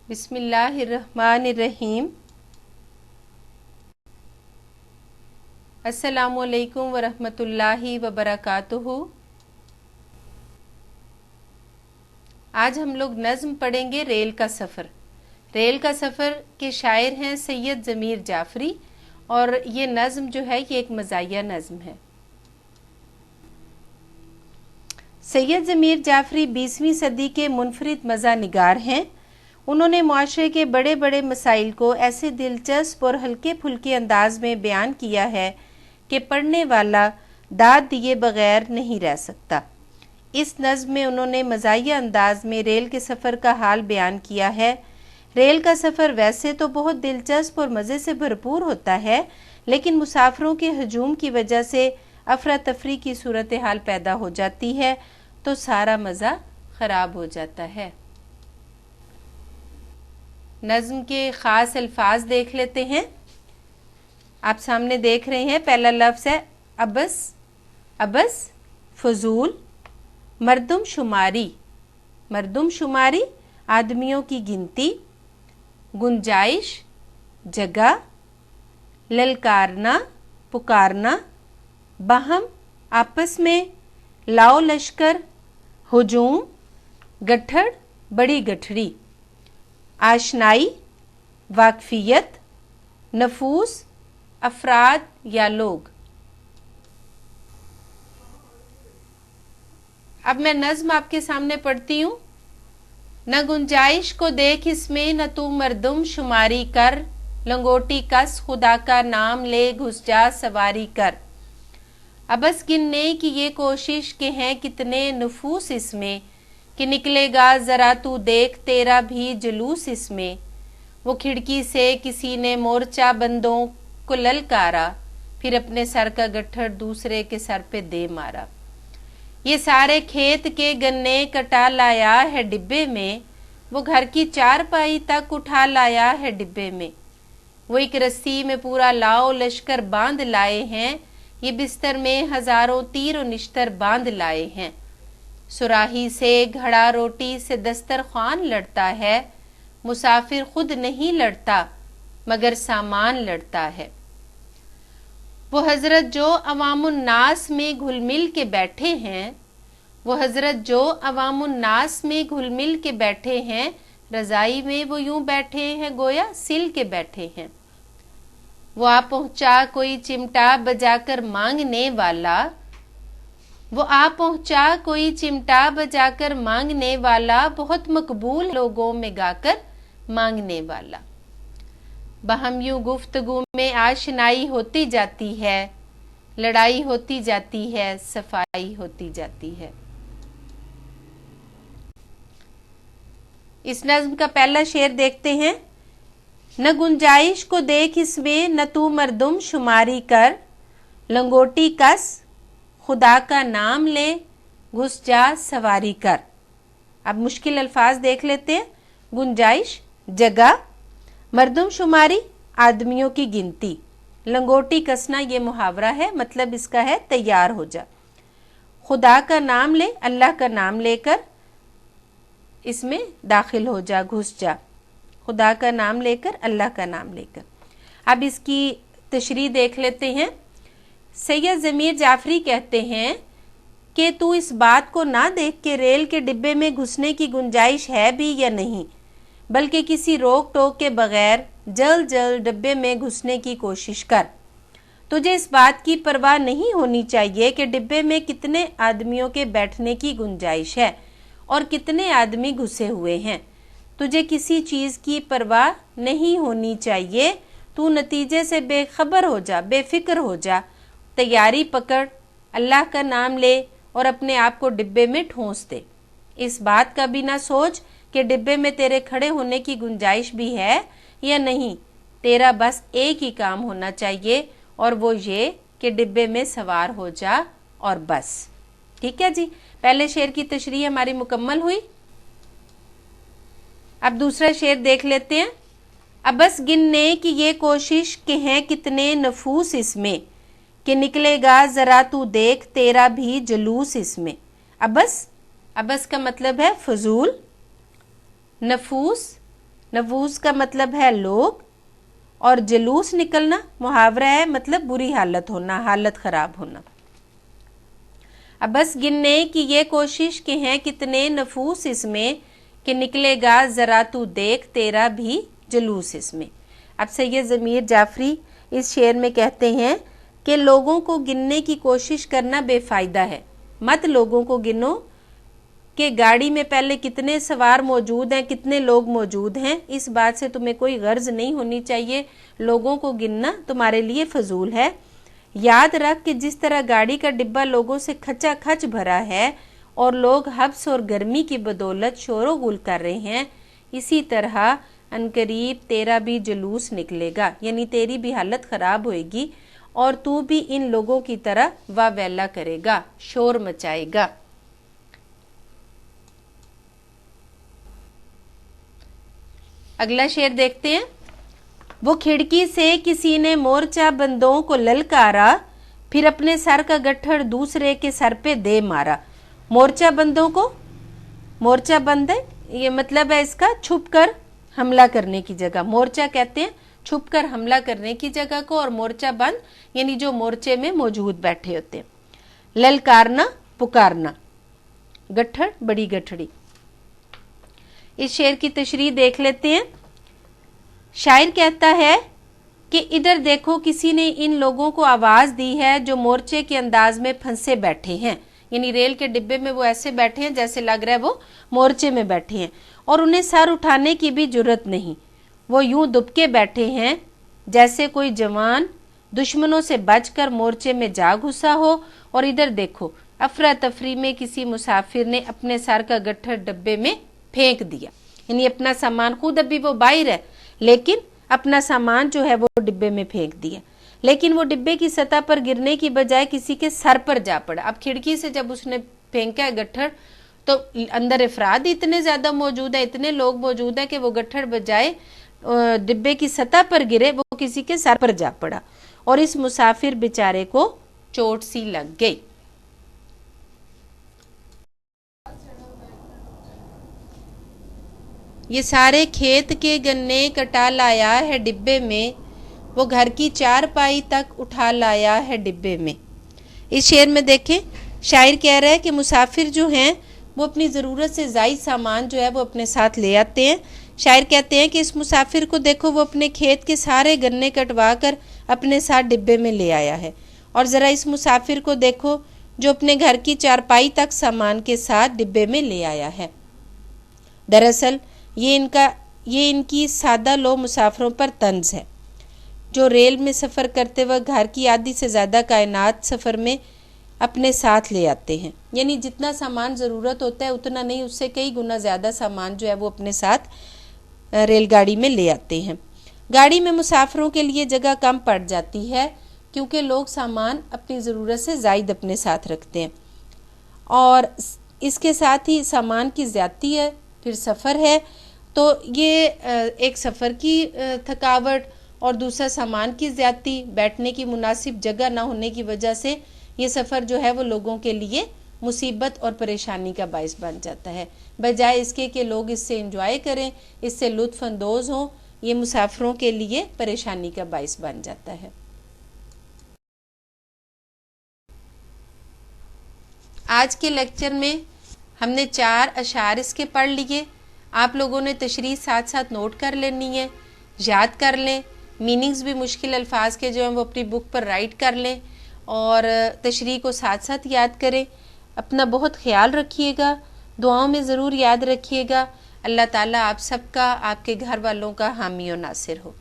بسم اللہ الرحمن الرحیم۔ السلام علیکم ورحمۃ اللہ وبرکاتہ۔ آج ہم لوگ نظم پڑھیں گے ریل کا سفر۔ ریل کا سفر کے شاعر ہیں سید ضمیر جعفری، اور یہ نظم جو ہے یہ ایک مزاحیہ نظم ہے۔ سید ضمیر جعفری 20ویں صدی کے منفرد مزاح نگار ہیں۔ انہوں نے معاشرے کے بڑے بڑے مسائل کو ایسے دلچسپ اور ہلکے پھلکے انداز میں بیان کیا ہے کہ پڑھنے والا داد دیے بغیر نہیں رہ سکتا۔ اس نظم میں انہوں نے مزاحیہ انداز میں ریل کے سفر کا حال بیان کیا ہے۔ ریل کا سفر ویسے تو بہت دلچسپ اور مزے سے بھرپور ہوتا ہے، لیکن مسافروں کے ہجوم کی وجہ سے افراتفری کی صورتحال پیدا ہو جاتی ہے تو سارا مزہ خراب ہو جاتا ہے۔ نظم کے خاص الفاظ دیکھ لیتے ہیں۔ آپ سامنے دیکھ رہے ہیں، پہلا لفظ ہے ابس۔ ابس فضول، مردم شماری، مردم شماری آدمیوں کی گنتی، گنجائش جگہ، للکارنا پکارنا، باہم آپس میں، لاؤ لشکر ہجوم، گٹھڑ بڑی گٹھڑی، آشنائی واقفیت، نفوس افراد یا لوگ۔ اب میں نظم آپ کے سامنے پڑھتی ہوں۔ نہ گنجائش کو دیکھ اس میں، نہ تو مردم شماری کر، لنگوٹی کس خدا کا نام لے گھس جا سواری کر۔ ابس گننے کی یہ کوشش کہ ہیں کتنے نفوس اس میں، کہ نکلے گا ذرا تو دیکھ تیرا بھی جلوس اس میں۔ وہ کھڑکی سے کسی نے مورچہ بندوں کو للکارا، پھر اپنے سر کا گٹھڑ دوسرے کے سر پہ دے مارا۔ یہ سارے کھیت کے گنے کٹا لایا ہے ڈبے میں، وہ گھر کی چارپائی تک اٹھا لایا ہے ڈبے میں۔ وہ ایک رسی میں پورا لاؤ لشکر باندھ لائے ہیں، یہ بستر میں ہزاروں تیر و نشتر باندھ لائے ہیں۔ سراہی سے گھڑا روٹی سے دسترخوان لڑتا ہے، مسافر خود نہیں لڑتا مگر سامان لڑتا ہے۔ وہ حضرت جو عوام الناس میں گھل مل کے بیٹھے ہیں، وہ حضرت جو عوام الناس میں گھل مل کے بیٹھے ہیں، رضائی میں وہ یوں بیٹھے ہیں گویا سل کے بیٹھے ہیں۔ وہ آ پہنچا کوئی چمٹا بجا کر مانگنے والا، وہ آ پہنچا کوئی چمٹا بجا کر مانگنے والا، بہت مقبول لوگوں میں گا کر مانگنے والا۔ باہم یوں گفتگو میں آشنائی ہوتی جاتی ہے، لڑائی ہوتی جاتی ہے، صفائی ہوتی جاتی ہے۔ اس نظم کا پہلا شعر دیکھتے ہیں۔ نہ گنجائش کو دیکھ اس میں، نہ تو مردم شماری کر، لنگوٹی کس خدا کا نام لے گھس جا سواری کر۔ اب مشکل الفاظ دیکھ لیتے ہیں۔ گنجائش جگہ، مردم شماری آدمیوں کی گنتی، لنگوٹی کسنا یہ محاورہ ہے، مطلب اس کا ہے تیار ہو جا۔ خدا کا نام لے، اللہ کا نام لے کر اس میں داخل ہو جا، گھس جا۔ خدا کا نام لے کر، اللہ کا نام لے کر۔ اب اس کی تشریح دیکھ لیتے ہیں۔ سید ضمیر جعفری کہتے ہیں کہ تو اس بات کو نہ دیکھ کے ریل کے ڈبے میں گھسنے کی گنجائش ہے بھی یا نہیں، بلکہ کسی روک ٹوک کے بغیر جلد جلد ڈبے میں گھسنے کی کوشش کر۔ تجھے اس بات کی پرواہ نہیں ہونی چاہیے کہ ڈبے میں کتنے آدمیوں کے بیٹھنے کی گنجائش ہے اور کتنے آدمی گھسے ہوئے ہیں۔ تجھے کسی چیز کی پرواہ نہیں ہونی چاہیے، تو نتیجے سے بے خبر ہو جا، بے فکر ہو جا، تیاری پکڑ، اللہ کا نام لے اور اپنے آپ کو ڈبے میں ٹھونس دے۔ اس بات کا بھی نہ سوچ کہ ڈبے میں تیرے کھڑے ہونے کی گنجائش بھی ہے یا نہیں، تیرا بس ایک ہی کام ہونا چاہیے اور وہ یہ کہ ڈبے میں سوار ہو جا اور بس۔ ٹھیک ہے جی، پہلے شعر کی تشریح ہماری مکمل ہوئی۔ اب دوسرا شعر دیکھ لیتے ہیں۔ ابس گننے کی یہ کوشش کہ ہیں کتنے نفوس اس میں، کہ نکلے گا ذرا تو دیکھ تیرا بھی جلوس اس میں۔ ابس کا مطلب ہے فضول، نفوس नफूस का मतलब है लोग, और जलूस निकलना मुहावरा है, मतलब बुरी हालत होना, हालत खराब होना। अब बस गिनने की ये कोशिश कि हैं कितने नफूस इसमें, कि निकलेगा ज़रा तू देख तेरा भी जलूस इसमें। अब सैयद ज़मीर जाफरी इस शेर में कहते हैं कि लोगों को गिनने की कोशिश करना बेफ़ायदा है। मत लोगों को गिनो कि गाड़ी में पहले कितने सवार मौजूद हैं, कितने लोग मौजूद हैं, इस बात से तुम्हें कोई गर्ज नहीं होनी चाहिए। लोगों को गिनना तुम्हारे लिए फजूल है। याद रख कि जिस तरह गाड़ी का डिब्बा लोगों से खचाखच भरा है और लोग हब्स और गर्मी की बदौलत शोरो गुल कर रहे हैं, इसी तरह अनकरीब तेरा भी जुलूस निकलेगा, यानी तेरी भी हालत खराब होएगी और तू भी इन लोगों की तरह वाह वेला करेगा, शोर मचाएगा। अगला शेर देखते हैं। वो खिड़की से किसी ने मोर्चा बंदों को ललकारा, फिर अपने सर का गट्ठर दूसरे के सर पे दे मारा। मोर्चा बंदों को, मोर्चा बंद है ये मतलब है इसका छुपकर हमला करने की जगह। मोर्चा कहते हैं छुपकर हमला करने की जगह को, और मोर्चा बंद यानी जो मोर्चे में मौजूद बैठे होते हैं। ललकारना पुकारना, गट्ठर बड़ी गठड़ी। इस शेर की तशरीह देख लेते हैं। शायर कहता है कि इधर देखो किसी ने इन लोगों को आवाज दी है जो मोर्चे के अंदाज में फंसे बैठे हैं, यानी रेल के डिब्बे में वो ऐसे बैठे हैं जैसे लग रहा है वो मोर्चे में बैठे हैं, और उन्हें सर उठाने की भी जुर्रत नहीं। वो यूं दुबके बैठे हैं जैसे कोई जवान दुश्मनों से बचकर मोर्चे में जा घुसा हो। और इधर देखो अफरा तफरी में किसी मुसाफिर ने अपने सर का गट्ठर डब्बे में फेंक दिया, यानी अपना सामान, खुद अभी वो बाहर है लेकिन अपना सामान जो है वो डिब्बे में फेंक दिया, लेकिन वो डिब्बे की सतह पर गिरने की बजाय किसी के सर पर जा पड़ा। अब खिड़की से जब उसने फेंका है गट्ठर तो अंदर अफराद इतने ज्यादा मौजूद है, इतने लोग मौजूद है कि वो गट्ठर बजाय डिब्बे की सतह पर गिरे वो किसी के सर पर जा पड़ा और इस मुसाफिर बेचारे को चोट सी लग गई। ये सारे खेत के गन्ने कटा लाया है डिब्बे में, वो घर की चारपाई तक उठा लाया है डिब्बे में। इस शेर में देखें शायर कह रहा है कि मुसाफिर जो हैं वो अपनी ज़रूरत से ज़ायद सामान जो है वो अपने साथ ले आते हैं। शायर कहते हैं कि इस मुसाफिर को देखो वो अपने खेत के सारे गन्ने कटवा कर अपने साथ डिब्बे में ले आया है, और ज़रा इस मुसाफिर को देखो जो अपने घर की चारपाई तक सामान के साथ डिब्बे में ले आया है। दरअसल ये इनकी सादा लो मुसाफिरों पर तंज है जो रेल में सफ़र करते वक्त घर की आधी से ज़्यादा कायनात सफ़र में अपने साथ ले आते हैं, यानी जितना सामान ज़रूरत होता है उतना नहीं, उससे कई गुना ज़्यादा सामान जो है वो अपने साथ रेलगाड़ी में ले आते हैं। गाड़ी में मुसाफिरों के लिए जगह कम पड़ जाती है क्योंकि लोग सामान अपनी ज़रूरत से ज़ायद अपने साथ रखते हैं, और इसके साथ ही सामान की ज़्यादती है, फिर सफ़र है तो ये एक सफ़र की थकावट और दूसरा सामान की ज़्यादती, बैठने की मुनासिब जगह ना होने की वजह से ये सफ़र जो है वो लोगों के लिए मुसीबत और परेशानी का बाइस बन जाता है। बजाय इसके कि लोग इससे एंजॉय करें, इससे लुत्फ़ अंदोज़ हों, ये मुसाफिरों के लिए परेशानी का बाइस बन जाता है। आज के लेक्चर में हमने 4 अशार इसके पढ़ लिए। आप लोगों ने तशरीह साथ साथ नोट कर लेनी है, याद कर लें, मीनिंग्स भी मुश्किल अल्फाज के जो हैं वो अपनी बुक पर राइट कर लें और तशरीह को साथ साथ याद करें। अपना बहुत ख्याल रखिएगा, दुआओं में ज़रूर याद रखिएगा। अल्लाह ताला आप सबका, आपके घर वालों का हामी और नासिर हो।